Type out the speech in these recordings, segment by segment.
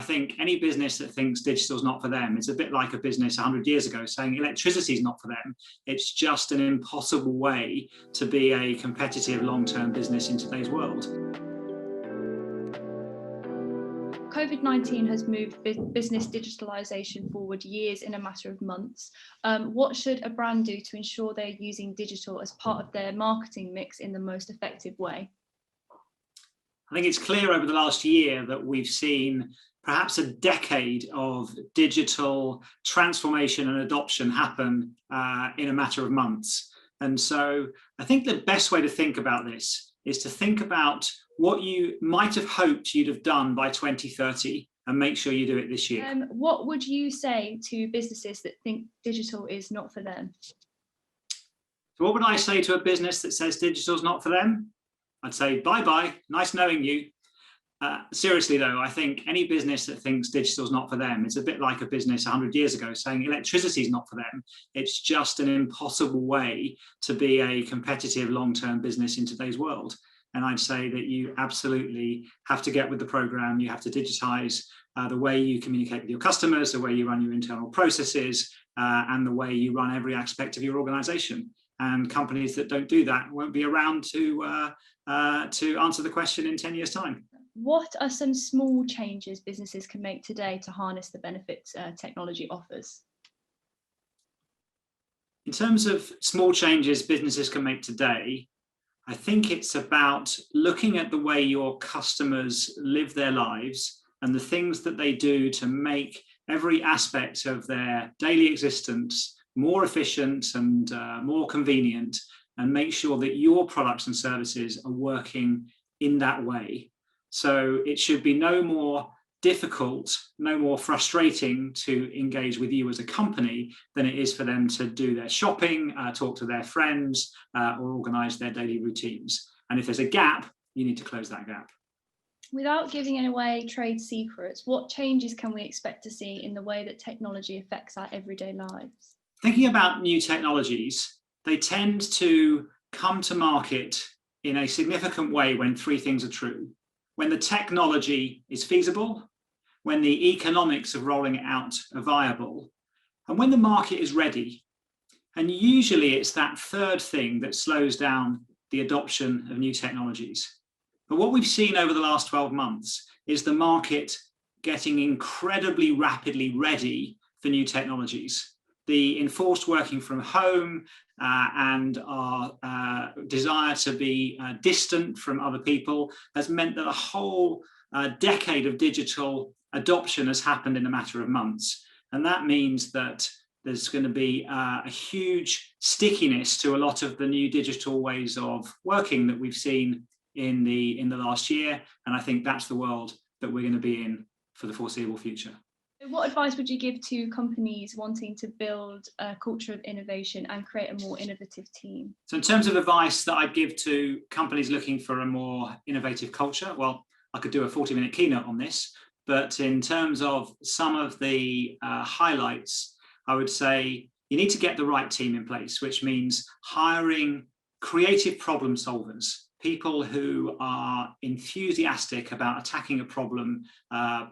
think any business that thinks digital is not for them, it's a bit like a business 100 years ago saying electricity is not for them. It's just an impossible way to be a competitive long-term business in today's world. COVID-19 has moved business digitalisation forward years in a matter of months. What should a brand do to ensure they're using digital as part of their marketing mix in the most effective way? I think it's clear over the last year that we've seen perhaps a decade of digital transformation and adoption happen in a matter of months. And so I think the best way to think about this is to think about what you might have hoped you'd have done by 2030 and make sure you do it this year. What would you say to businesses that think digital is not for them? So what would I say to a business that says digital is not for them? I'd say, bye-bye, nice knowing you. Seriously though, I think any business that thinks digital is not for them, it's a bit like a business 100 years ago saying electricity is not for them. It's just an impossible way to be a competitive long-term business in today's world. And I'd say that you absolutely have to get with the program. You have to digitize the way you communicate with your customers, the way you run your internal processes, and the way you run every aspect of your organization. And companies that don't do that won't be around to answer the question in 10 years' time. What are some small changes businesses can make today to harness the benefits technology offers? In terms of small changes businesses can make today, I think it's about looking at the way your customers live their lives and the things that they do to make every aspect of their daily existence more efficient and more convenient, and make sure that your products and services are working in that way. So it should be no more difficult, no more frustrating to engage with you as a company than it is for them to do their shopping, talk to their friends, or organize their daily routines. And if there's a gap, you need to close that gap. Without giving away trade secrets, what changes can we expect to see in the way that technology affects our everyday lives? Thinking about new technologies, they tend to come to market in a significant way when three things are true. When the technology is feasible, when the economics of rolling it out are viable, and when the market is ready. And usually it's that third thing that slows down the adoption of new technologies. But what we've seen over the last 12 months is the market getting incredibly rapidly ready for new technologies. The enforced working from home and our desire to be distant from other people has meant that a whole decade of digital adoption has happened in a matter of months. And that means that there's going to be a huge stickiness to a lot of the new digital ways of working that we've seen in the last year. And I think that's the world that we're going to be in for the foreseeable future. What advice would you give to companies wanting to build a culture of innovation and create a more innovative team? So in terms of advice that I'd give to companies looking for a more innovative culture, well, I could do a 40-minute keynote on this, but in terms of some of the highlights, I would say you need to get the right team in place, which means hiring creative problem solvers, people who are enthusiastic about attacking a problem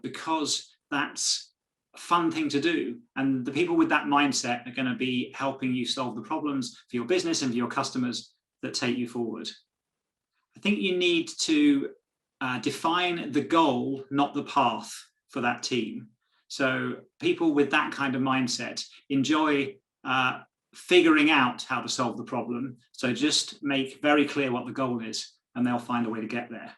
because that's fun thing to do, and the people with that mindset are going to be helping you solve the problems for your business and for your customers that take you forward. I think you need to define the goal, not the path for that team. So people with that kind of mindset enjoy figuring out how to solve the problem. So just make very clear what the goal is and they'll find a way to get there.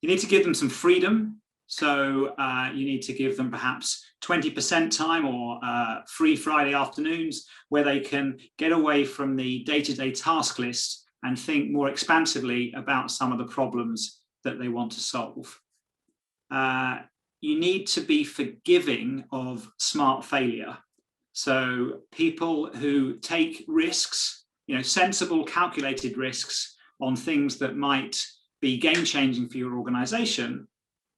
You need to give them some freedom. So you need to give them perhaps 20% time or free Friday afternoons where they can get away from the day-to-day task list and think more expansively about some of the problems that they want to solve. You need to be forgiving of smart failure. So people who take risks, sensible, calculated risks on things that might be game-changing for your organization,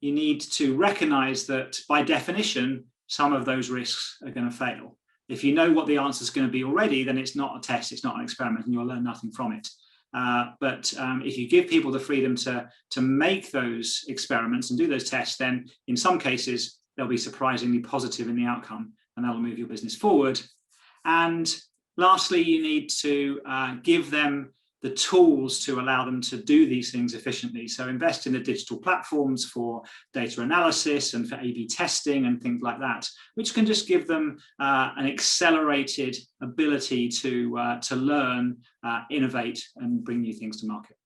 you need to recognize that by definition, some of those risks are going to fail. If you know what the answer is going to be already, then it's not a test, it's not an experiment, and you'll learn nothing from it. But if you give people the freedom to make those experiments and do those tests, then in some cases, they'll be surprisingly positive in the outcome, and that'll move your business forward. And lastly, you need to give them the tools to allow them to do these things efficiently. So invest in the digital platforms for data analysis and for A/B testing and things like that, which can just give them an accelerated ability to learn, innovate, and bring new things to market.